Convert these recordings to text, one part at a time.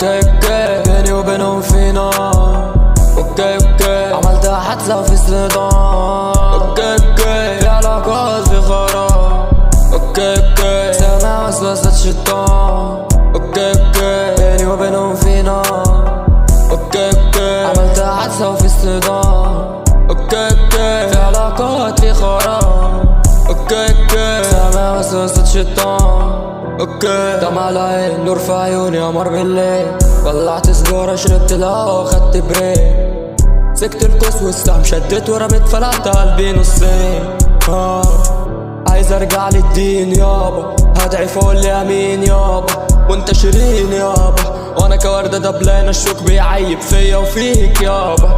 اوكي اوكي بيني وبينهم في نار. اوكي اوكي عملت حادثة وفي صدام. اوكي اوكي في علاقات في خراب. اوكي اوكي سامع وسوسة شيطان. اوكي اوكي بيني وبينهم في نار. اوكي اوكي عملت حادثة وفي صدام. اوكي اوكي في علاقات في خراب. اوكي اوكي سامع وسوسة شيطان. اوكي دمع العين نور في عيوني قمر بالليل. ولعت سجارة شربت الهوا خدت بريك. سكت الكوس والسهم شدت ورميت فلقت قلبي نصين. عايز ارجع للدين يابا. هدعي فوق لي امين يابا. وانت شيرين يابا. وانا كوردة دبلانة الشوك بيعيب فيا وفيك يابا.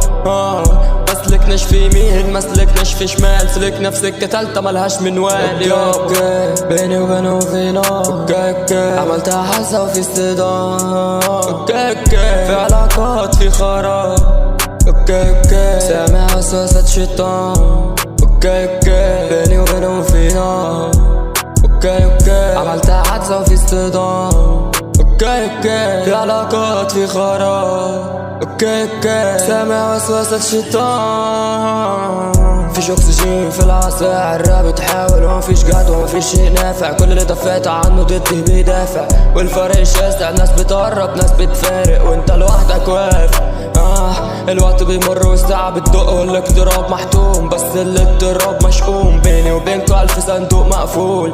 مسلكناش في يمين مسلكناش في شمال. سلكنا في سكة تالتة ملهاش منوال يابا. اوكي بيني وبينهم في نار. اوكي اوكي عملت حاسة وفي اصطدام. اوكي اوكي في علاقات في خراب. اوكي اوكي سامع وسوسة شيطان. اوكي اوكي بيني وبينهم في نار. اوكي اوكي عملت حادثة وفي اصطدام. اوكي اوكي في علاقات في خراب. اوكي اوكي سامع وسوسة شيطان. مفيش اكسجين في العصا الراب بتحاول ومفيش جد ومفيش شيء نافع. كل اللي دفعت عنه ضدي بيدافع. والفرق شاسع ناس بتقرب ناس بتفارق وانت لوحدك واقف. الوقت بيمر والساعة بتدق والاقتراب محتوم. بس الاضطراب مشؤوم. بيني وبينكوا ألف صندوق مقفول.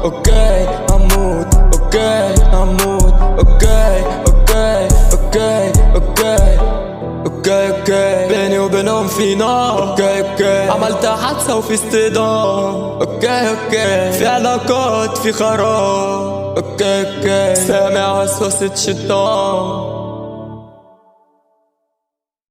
اوكي هموت. اوكي هموت. اوكي اوكي اوكي اوكي اوكي اوكي بيني وبينهم في نار. اوكي اوكي عملت حادثة وفي اصطدام. اوكي اوكي في علاقات في خراب. اوكي اوكي سامع وسوسة شيطان.